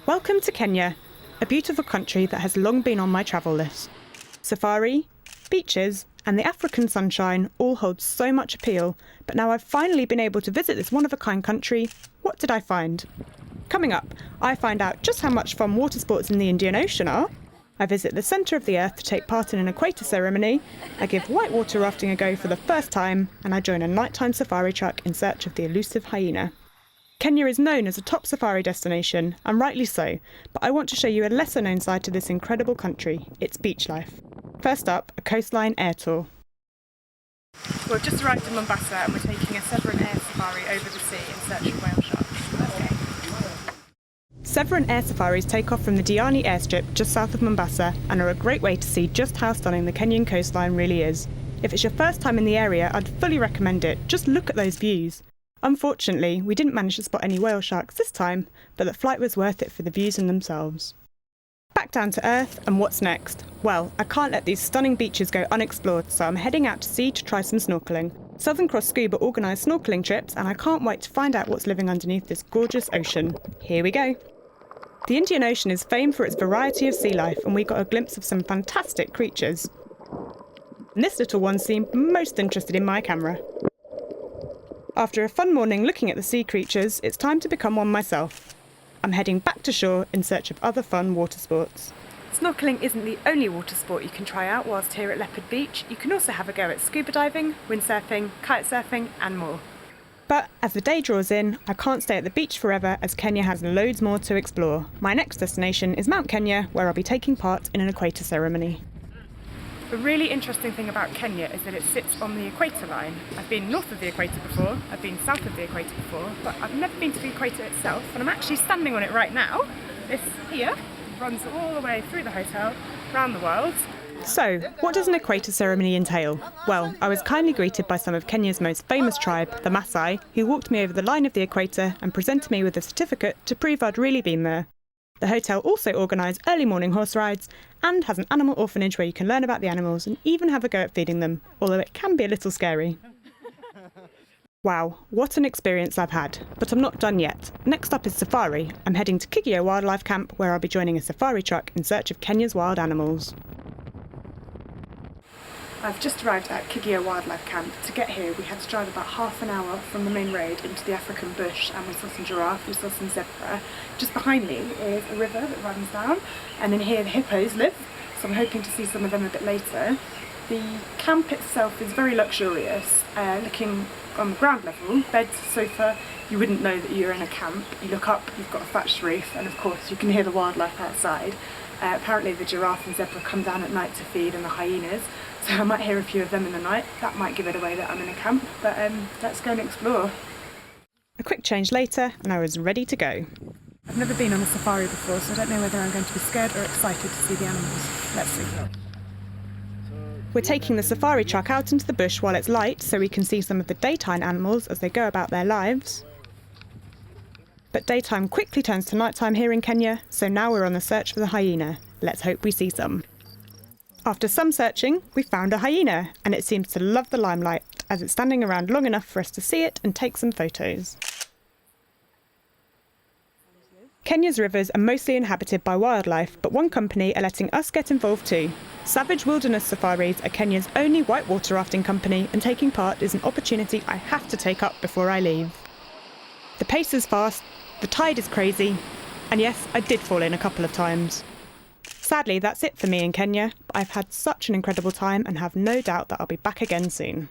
Welcome to Kenya, a beautiful country that has long been on my travel list. Safari, beaches, and the African sunshine all hold so much appeal, but now I've finally been able to visit this one-of-a-kind country. What did I find? Coming up, I find out just how much fun water sports in the Indian Ocean are. I visit the centre of the Earth to take part in an equator ceremony. I give whitewater rafting a go for the first time, and I join a nighttime safari truck in search of the elusive hyena. Kenya is known as a top safari destination, and rightly so, but I want to show you a lesser known side to this incredible country, its beach life. First up, a coastline air tour. We've just arrived in Mombasa and we're taking a Severn air safari over the sea in search of whale sharks. Okay. Severn air safaris take off from the Diani airstrip just south of Mombasa and are a great way to see just how stunning the Kenyan coastline really is. If it's your first time in the area, I'd fully recommend it. Just look at those views. Unfortunately, we didn't manage to spot any whale sharks this time, but the flight was worth it for the views in themselves. Back down to earth, and what's next? Well, I can't let these stunning beaches go unexplored, so I'm heading out to sea to try some snorkelling. Southern Cross Scuba organise snorkelling trips, and I can't wait to find out what's living underneath this gorgeous ocean. Here we go. The Indian Ocean is famed for its variety of sea life, and we got a glimpse of some fantastic creatures. And this little one seemed most interested in my camera. After a fun morning looking at the sea creatures, it's time to become one myself. I'm heading back to shore in search of other fun water sports. Snorkelling isn't the only water sport you can try out whilst here at Leopard Beach. You can also have a go at scuba diving, windsurfing, kite surfing and more. But as the day draws in, I can't stay at the beach forever as Kenya has loads more to explore. My next destination is Mount Kenya, where I'll be taking part in an equator ceremony. The really interesting thing about Kenya is that it sits on the equator line. I've been north of the equator before, I've been south of the equator before, but I've never been to the equator itself, and I'm actually standing on it right now. This here runs all the way through the hotel, around the world. So, what does an equator ceremony entail? Well, I was kindly greeted by some of Kenya's most famous tribe, the Maasai, who walked me over the line of the equator and presented me with a certificate to prove I'd really been there. The hotel also organises early morning horse rides and has an animal orphanage where you can learn about the animals and even have a go at feeding them, although it can be a little scary. Wow, what an experience I've had. But I'm not done yet. Next up is safari. I'm heading to Kigio Wildlife Camp where I'll be joining a safari truck in search of Kenya's wild animals. I've just arrived at Kigio Wildlife Camp. To get here we had to drive about half an hour from the main road into the African bush, and we saw some giraffe, we saw some zebra. Just behind me is a river that runs down, and then here the hippos live, so I'm hoping to see some of them a bit later. The camp itself is very luxurious. Looking on the ground level, beds, sofa, you wouldn't know that you're in a camp. You look up, you've got a thatched roof, and of course you can hear the wildlife outside. Apparently the giraffe and zebra come down at night to feed, and the hyenas, so I might hear a few of them in the night. That might give it away that I'm in a camp, but let's go and explore. A quick change later and I was ready to go. I've never been on a safari before, so I don't know whether I'm going to be scared or excited to see the animals. Let's see. We're taking the safari truck out into the bush while it's light so we can see some of the daytime animals as they go about their lives. But daytime quickly turns to nighttime here in Kenya, so now we're on the search for the hyena. Let's hope we see some. After some searching, we found a hyena, and it seems to love the limelight as it's standing around long enough for us to see it and take some photos. Kenya's rivers are mostly inhabited by wildlife, but one company are letting us get involved too. Savage Wilderness Safaris are Kenya's only whitewater rafting company, and taking part is an opportunity I have to take up before I leave. The pace is fast, the tide is crazy, and yes, I did fall in a couple of times. Sadly, that's it for me in Kenya, but I've had such an incredible time and have no doubt that I'll be back again soon.